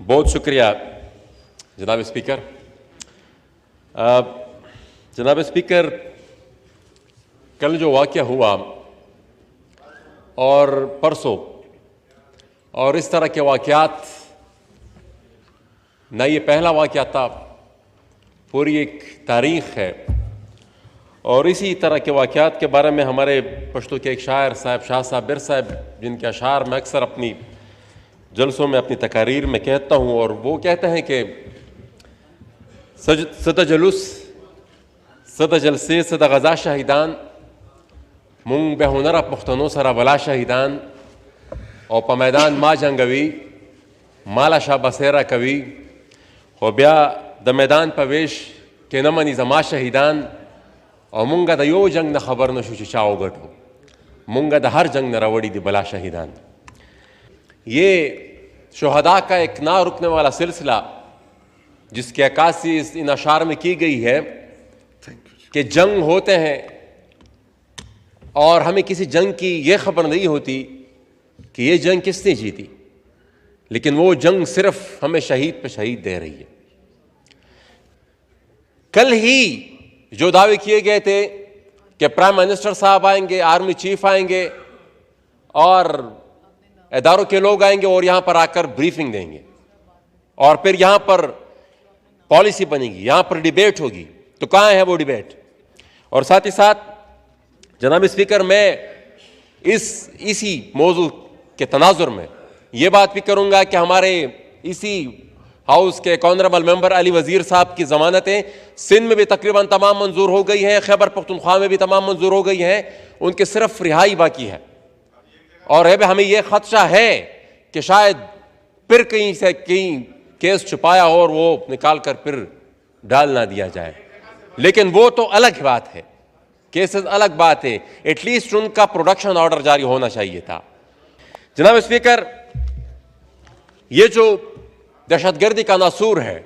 बहुत शुक्रिया जनाब स्पीकर। जनाब स्पीकर, कल जो वाक़या हुआ और परसों और इस तरह के वाक़यात, न ये पहला वाक़या था, पूरी एक तारीख़ है। और इसी तरह के वाक़यात के बारे में हमारे पश्तो के एक शायर साहब शाह साबिर साहब, जिनके अशार मैं अक्सर अपनी जलसों में, अपनी तकारीर में कहता हूँ, और वो कहते हैं कि सदा जलूस सदा जलसे सदा गज़ा शहीदान मुंग बेहुनर पुख्तनो सरा वला शहीदान और पमैदान मा जंगवी माला शाह बसेरा कवि हो ब्या द मैदान पवेश के नमनी जमा शहीदान और मुंगा द यो जंग न खबर न शुचि चाओ गटो मुंगा द हर जंग न रवड़ी द बला शहीदान। ये शुहदा का एक ना रुकने वाला सिलसिला, जिसकी अक्कासी इन अशार में की गई है कि जंग होते हैं और हमें किसी जंग की ये खबर नहीं होती कि ये जंग किसने जीती, लेकिन वो जंग सिर्फ हमें शहीद पे शहीद दे रही है। कल ही जो दावे किए गए थे कि प्राइम मिनिस्टर साहब आएंगे, आर्मी चीफ आएंगे और इदारों के लोग आएंगे और यहां पर आकर ब्रीफिंग देंगे और फिर यहां पर पॉलिसी बनेगी, यहां पर डिबेट होगी, तो कहां है वो डिबेट? और साथ ही साथ जनाब स्पीकर, मैं इसी मौजू के तनाजुर में ये बात भी करूंगा कि हमारे इसी हाउस के ऑनरेबल मेंबर अली वजीर साहब की जमानतें सिंध में भी तकरीबन तमाम मंजूर हो गई हैं, खैबर पख्तूनख्वा में भी तमाम मंजूर हो गई हैं, उनके सिर्फ रिहाई बाकी है। और हमें यह खदशा है कि शायद फिर कहीं से कहीं केस छुपाया हो और वो निकाल कर फिर डाल ना दिया जाए, लेकिन वो तो अलग बात है, केसेस अलग बात है। एटलीस्ट उनका प्रोडक्शन ऑर्डर जारी होना चाहिए था। जनाब स्पीकर, ये जो दहशतगर्दी का नासूर है,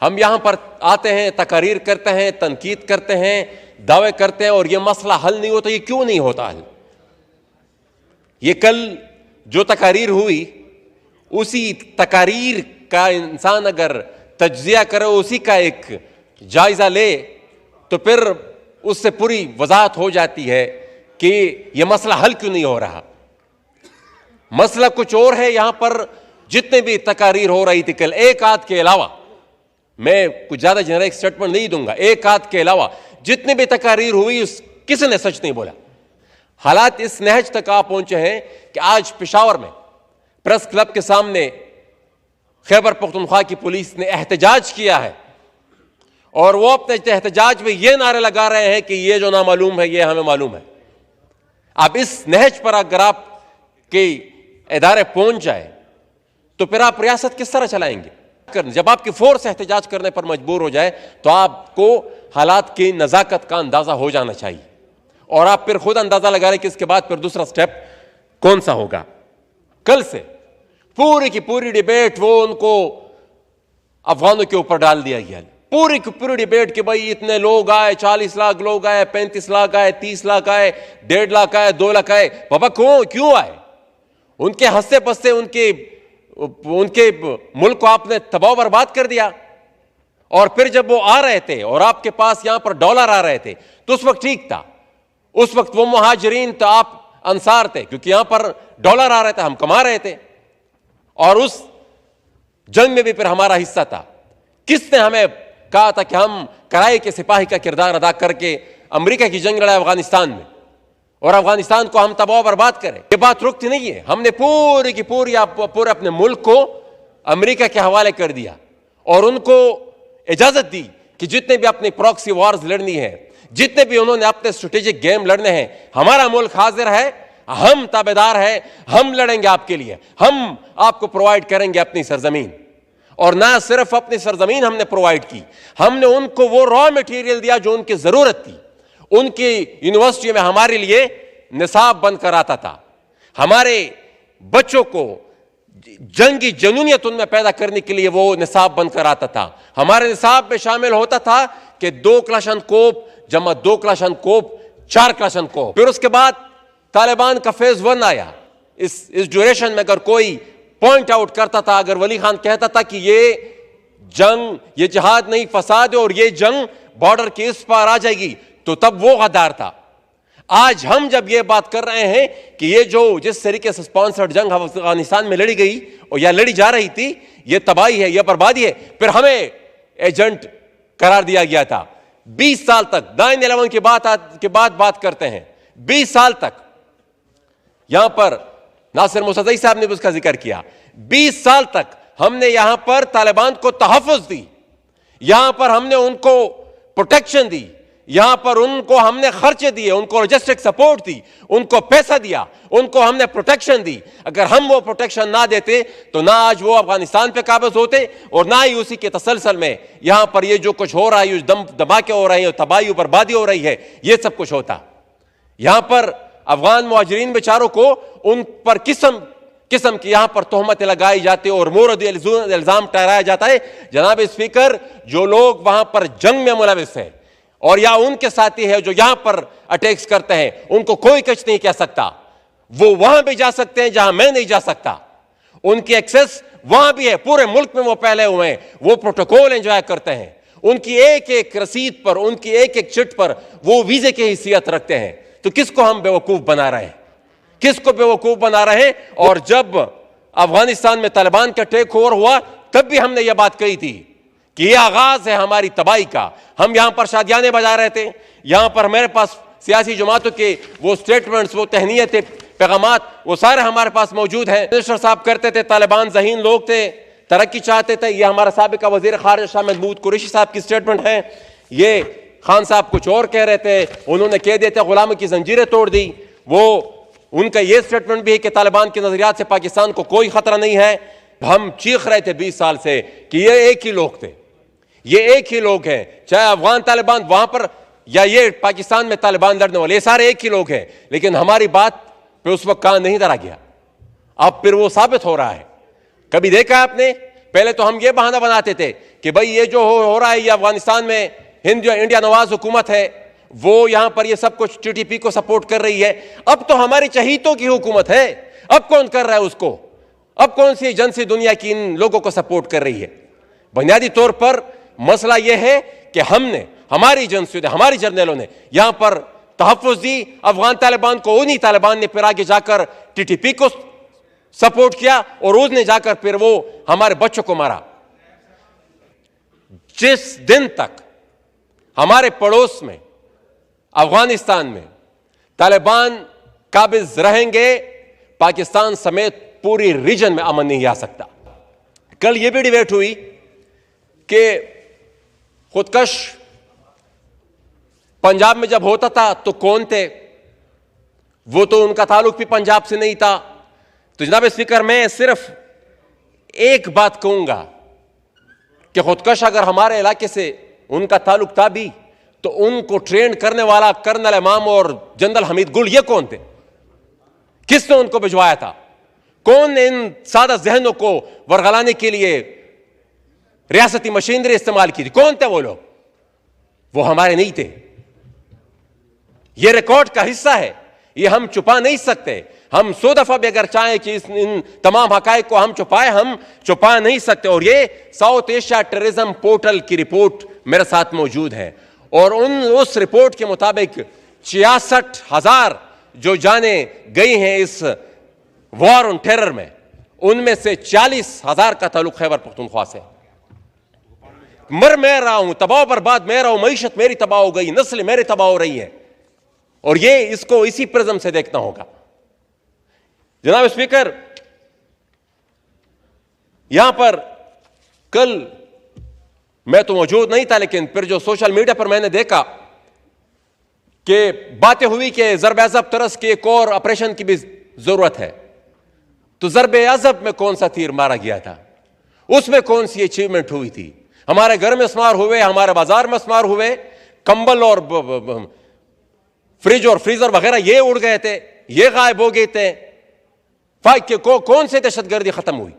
हम यहां पर आते हैं, तकारीर करते हैं, तनकीद करते हैं, दावे करते हैं और ये मसला हल नहीं होता। ये क्यों नहीं होता हल? ये कल जो तकारीर हुई, उसी तकारीर का इंसान अगर तज्जिया करे, उसी का एक जायजा ले, तो फिर उससे पूरी वजाहत हो जाती है कि यह मसला हल क्यों नहीं हो रहा। मसला कुछ और है। यहां पर जितने भी तकारीर हो रही थी कल, एक आध के अलावा, मैं कुछ ज्यादा जेनरिक स्टेटमेंट नहीं दूंगा, एक आध के अलावा जितनी भी तकारीर हुई, किसी ने सच नहीं बोला। हालात इस नहज तक आ पहुंचे हैं कि आज पेशावर में प्रेस क्लब के सामने खैबर पख्तूनख्वा की पुलिस ने एहतजाज किया है और वो अपने एहतजाज में ये नारे लगा रहे हैं कि ये जो नामालूम है ये हमें मालूम है। अब इस नहज पर अगर आप के इदारे पहुंच जाए तो फिर आप रियासत किस तरह चलाएंगे? जब आपकी फोर्स एहतजाज करने पर मजबूर हो जाए तो आपको हालात की नजाकत का अंदाजा हो जाना चाहिए और आप फिर खुद अंदाजा लगा रहे कि इसके बाद फिर दूसरा स्टेप कौन सा होगा। कल से पूरी की पूरी डिबेट वो उनको अफगानों के ऊपर डाल दिया गया, पूरी की पूरी डिबेट कि भाई इतने लोग आए, 40 लाख लोग आए, 35 लाख आए, 30 लाख आए, 1.5 लाख आए, 2 लाख आए। बाबा क्यों आए? उनके हंसते पसते उनके मुल्क को आपने तबाह बर्बाद कर दिया। और फिर जब वो आ रहे थे और आपके पास यहां पर डॉलर आ रहे थे तो उस वक्त ठीक था, उस वक्त वो मुहाजिरीन तो आप अंसार थे, क्योंकि यहां पर डॉलर आ रहे थे, हम कमा रहे थे और उस जंग में भी फिर हमारा हिस्सा था। किसने हमें कहा था कि हम कराए के सिपाही का किरदार अदा करके अमेरिका की जंग लड़ाए अफगानिस्तान में और अफगानिस्तान को हम तबाह बर्बाद करें? ये बात रुकती नहीं है। हमने पूरी की पूरी पूरे अपने मुल्क को अमेरिका के हवाले कर दिया और उनको इजाजत दी कि जितने भी अपनी प्रॉक्सी वॉर्स लड़नी है, जितने भी उन्होंने अपने स्ट्रेटेजिक गेम लड़ने हैं, हमारा मुल्क हाजिर है, हम ताबेदार है, हम लड़ेंगे आपके लिए, हम आपको प्रोवाइड करेंगे अपनी सरजमीन। और ना सिर्फ अपनी सरजमीन हमने प्रोवाइड की, हमने उनको वो रॉ मटेरियल दिया जो उनकी जरूरत थी। उनकी यूनिवर्सिटी में हमारे लिए निसाब बनकर आता था, हमारे बच्चों को जंगी जनूनियत उनमें पैदा करने के लिए वो निसाब बनकर आता था। हमारे निसाब में शामिल होता था कि 2 क्लाशनकोप जमा 2 क्लाशनकोप 4 क्लाशनकोप। फिर उसके बाद तालिबान का फेज 1 आया। इस ड्यूरेशन में अगर कोई पॉइंट आउट करता था, अगर वली खान कहता था कि ये जंग, ये जिहाद नहीं फसाद है और ये जंग बॉर्डर के इस पार आ जाएगी, तो तब वो गद्दार था। आज हम जब ये बात कर रहे हैं कि ये जो जिस तरीके से स्पॉन्सर्ड जंग अफगानिस्तान में लड़ी गई और या लड़ी जा रही थी, ये तबाही है, ये बर्बादी है, फिर हमें एजेंट करार दिया गया था। 20 साल तक 9/11 के बाद बात करते हैं, 20 साल तक यहां पर नासिर मुसद्दी साहब ने भी उसका जिक्र किया, 20 साल तक हमने यहां पर तालिबान को तहफ़्फ़ुज़ दी, यहां पर हमने उनको प्रोटेक्शन दी, यहां पर उनको हमने खर्चे दिए, उनको लॉजिस्टिक सपोर्ट दी, उनको पैसा दिया, उनको हमने प्रोटेक्शन दी। अगर हम वो प्रोटेक्शन ना देते तो ना आज वो अफगानिस्तान पे काबिज होते और ना ही उसी के तसलसल में यहां पर ये जो कुछ हो रहा है, धमाके हो रहे हैं, तबाही बर्बादी हो रही है, ये सब कुछ होता। यहां पर अफगान मुहाजिरीन बेचारों को उन पर किस्म किस्म की यहां पर तोहमतें लगाई जाती है और मोरदी इल्जाम ठहराया जाता है। जनाब स्पीकर, जो लोग वहां पर जंग में मुलविस हैं और या उनके साथी है जो यहां पर अटैक्स करते हैं, उनको कोई कुछ नहीं कह सकता। वो वहां भी जा सकते हैं जहां मैं नहीं जा सकता, उनकी एक्सेस वहां भी है, पूरे मुल्क में वो पहले हुए हैं, वो प्रोटोकॉल एंजॉय करते हैं, उनकी एक एक रसीद पर, उनकी एक एक चिट पर वो वीजे की हैसियत रखते हैं। तो किसको हम बेवकूफ बना रहे हैं, किसको बेवकूफ बना रहे हैं? और जब अफगानिस्तान में तालिबान का टेक ओवर हुआ तब भी हमने यह बात कही थी कि यह आगाज है हमारी तबाही का। हम यहां पर शादियाने बजा रहे थे, यहां पर मेरे पास सियासी जमातों के वो स्टेटमेंट्स, वो तहनीयतें, पैगामात, वो सारे हमारे पास मौजूद हैं। मिनिस्टर साहब करते थे तालिबान ज़हीन लोग थे, तरक्की चाहते थे। यह हमारा साबिका वजीर खारिजा शाह महमूद कुरैशी साहब की स्टेटमेंट है। ये खान साहब कुछ और कह रहे थे, उन्होंने कह दिए थे गुलामी की जंजीरें तोड़ दी। वो उनका ये स्टेटमेंट भी है कि तालिबान के नजरियात से पाकिस्तान को कोई खतरा नहीं है। हम चीख रहे थे 20 साल से कि ये एक ही लोग थे, ये एक ही लोग हैं, चाहे अफगान तालिबान वहां पर या ये पाकिस्तान में तालिबान लड़ने वाले, ये सारे एक ही लोग हैं। लेकिन हमारी बात पे उस वक्त कान नहीं धरा गया, अब फिर वो साबित हो रहा है। कभी देखा आपने? पहले तो हम ये बहाना बनाते थे कि भाई ये जो हो रहा है, ये अफगानिस्तान में इंडिया नवाज हुकूमत है, वो यहां पर ये सब कुछ टीटीपी को सपोर्ट कर रही है। अब तो हमारी चहीतों की हुकूमत है, अब कौन कर रहा है उसको? अब कौन सी एजेंसी दुनिया की इन लोगों को सपोर्ट कर रही है? बुनियादी तौर पर मसला यह है कि हमने, हमारी एजेंसियों ने, हमारी जर्नलों ने यहां पर तहफ़्फ़ुज़ दी अफगान तालिबान को। उन्हीं तालिबान ने फिर आगे जाकर टीटीपी को सपोर्ट किया और उसने जाकर फिर वो हमारे बच्चों को मारा। जिस दिन तक हमारे पड़ोस में अफगानिस्तान में तालिबान काबिज रहेंगे, पाकिस्तान समेत पूरी रीजन में अमन नहीं आ सकता। कल यह भी डिबेट हुई कि खुदकश पंजाब में जब होता था तो कौन थे? वो तो उनका ताल्लुक भी पंजाब से नहीं था। तो जनाब स्पीकर, मैं सिर्फ एक बात कहूंगा कि खुदकश अगर हमारे इलाके से उनका ताल्लुक था भी, तो उनको ट्रेन करने वाला कर्नल इमाम और जनरल हमीद गुल ये कौन थे? किसने उनको भिजवाया था? कौन ने इन सादा जहनों को वरगलाने के लिए रियासती मशीनरी इस्तेमाल की थी? कौन थे वो लोग? वो हमारे नहीं थे। ये रिकॉर्ड का हिस्सा है, ये हम छुपा नहीं सकते। हम 100 दफा भी अगर चाहें कि इन तमाम हकायक को हम छुपाए, हम छुपा नहीं सकते। और ये साउथ एशिया टेररिज्म पोर्टल की रिपोर्ट मेरे साथ मौजूद है और उस रिपोर्ट के मुताबिक 66,000 जो जाने गई हैं इस वॉर ऑन टेरर में, उनमें से 40,000 का ताल्लुक खैबर पख्तूनख्वा से। मैं रहा हूं, तबाह बर्बाद मैं रहा हूं, मईशत मेरी तबाह हो गई, नस्ल मेरी तबाह हो रही है। और ये इसको इसी प्रिज्म से देखना होगा। जनाब स्पीकर, यहां पर कल मैं तो मौजूद नहीं था, लेकिन फिर जो सोशल मीडिया पर मैंने देखा कि बातें हुई कि ज़रब अज़ब तरस के एक और ऑपरेशन की भी जरूरत है। तो ज़रब अज़ब में कौन सा तीर मारा गया था? उसमें कौन सी अचीवमेंट हुई थी? हमारे घर में स्मार हुए, हमारे बाजार में स्मार हुए, कंबल और फ्रिज और फ्रीजर वगैरह ये उड़ गए थे, ये गायब हो गए थे। कौन से दहशतगर्दी खत्म हुई?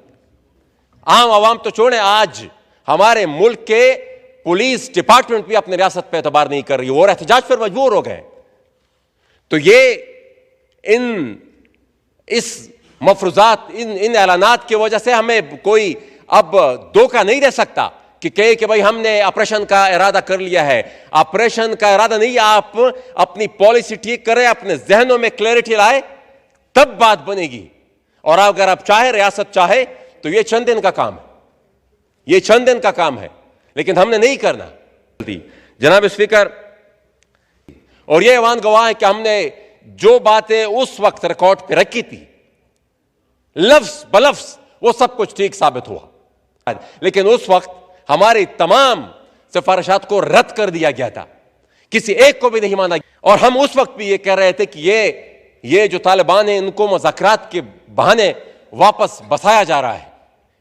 आम आवाम तो छोड़े, आज हमारे मुल्क के पुलिस डिपार्टमेंट भी अपनी रियासत पे एतबार नहीं कर रही और एहतजाज पर मजबूर हो गए। तो ये इस मफरूजात, इन ऐलानात की वजह से हमें कोई अब धोखा नहीं दे सकता कि कहे कि भाई हमने ऑपरेशन का इरादा कर लिया है। ऑपरेशन का इरादा नहीं, आप अपनी पॉलिसी ठीक करें, अपने जहनों में क्लैरिटी लाए, तब बात बनेगी। और अगर आप चाहे, रियासत चाहे, तो ये चंद दिन का काम है, ये चंद दिन का काम है, लेकिन हमने नहीं करना। जनाब स्पीकर, और ये ऐवान गवाह है कि हमने जो बातें उस वक्त रिकॉर्ड पे रखी थी, लफ्ज बलफ्ज वो सब कुछ ठीक साबित हुआ, लेकिन उस वक्त हमारी तमाम सिफारिशात को रद्द कर दिया गया था, किसी एक को भी नहीं माना। और हम उस वक्त भी ये कह रहे थे कि ये जो तालिबान है, इनको मुज़ाकरात के बहाने वापस बसाया जा रहा है।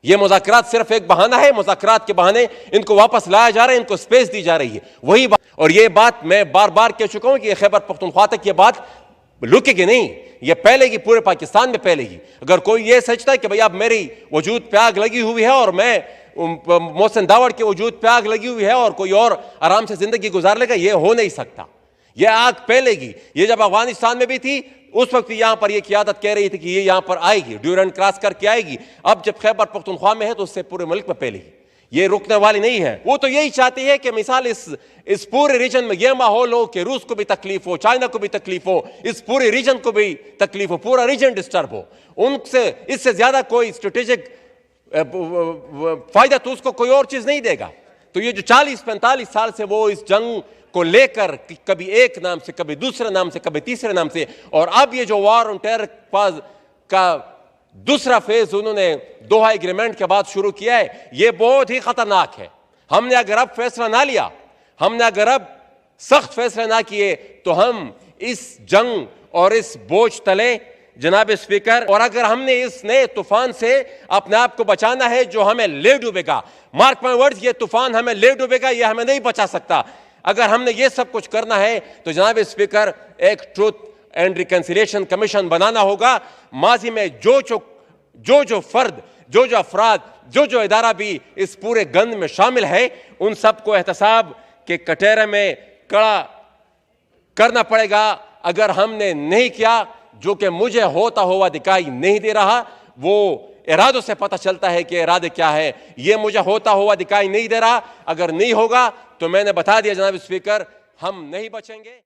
ये मुज़ाकरात सिर्फ एक बहाना है, मुज़ाकरात के बहाने इनको वापस लाया जा रहा है, इनको स्पेस दी जा रही है, वही बात। और ये बात मैं बार बार कह चुका हूं कि खैबर पख्तूनख्वा तक ये बात रुकेगी नहीं, ये फैलेगी, पूरे पाकिस्तान में फैलेगी। अगर कोई ये सोचता है कि भाई अब मेरी वजूद पे आग लगी हुई है और मैं मोहसिन दावड़ के वजूद पे आग लगी हुई है और कोई और आराम से जिंदगी गुजार लेगा, ये हो नहीं सकता। ये आग फैलेगी। ये जब अफगानिस्तान में भी थी, उस वक्त यहां पर ये क़यादत कह रही थी कि ये यहां पर आएगी, ड्यूरेंट क्रॉस करके आएगी। अब जब खैबर पख्तूनख्वा में है तो उससे पूरे मुल्क में फैलेगी, ये रुकने वाली नहीं है। वो तो यही चाहती है कि मिसाल इस पूरे रीजन में यह माहौल हो कि रूस को भी तकलीफ हो, चाइना को भी तकलीफ हो, इस पूरे रीजन को भी तकलीफ हो, पूरा रीजन डिस्टर्ब हो। उनसे इससे ज्यादा कोई स्ट्रेटेजिक फायदा तो उसको कोई और चीज नहीं देगा। तो ये जो 40-45 साल से वो इस जंग को लेकर कभी एक नाम से, कभी दूसरे नाम से, कभी तीसरे नाम से, और अब ये जो वॉर ऑन टेरर का दूसरा फेज उन्होंने दोहा एग्रीमेंट के बाद शुरू किया है, ये बहुत ही खतरनाक है। हमने अगर अब फैसला ना लिया, हमने अगर अब सख्त फैसला ना किए, तो हम इस जंग और इस बोझ तले, जनाब स्पीकर, और अगर हमने इस नए तूफान से अपने आप को बचाना है जो हमें ले डूबेगा, मार्क माय वर्ड्स, ये तूफान हमें ले डूबेगा, ये हमें नहीं बचा सकता। अगर हमने ये सब कुछ करना है तो जनाब स्पीकर, एक ट्रूथ एंड रिकंसिलिएशन कमीशन बनाना होगा। माजी में जो फर्द, जो अफराद, जो इदारा भी इस पूरे गंद में शामिल है, उन सबको एहतसाब के कटहरे में कड़ा करना पड़ेगा। अगर हमने नहीं किया, जो कि मुझे होता हुआ दिखाई नहीं दे रहा, वो इरादों से पता चलता है कि इरादे क्या है, ये मुझे होता हुआ दिखाई नहीं दे रहा। अगर नहीं होगा तो मैंने बता दिया जनाब स्पीकर, हम नहीं बचेंगे।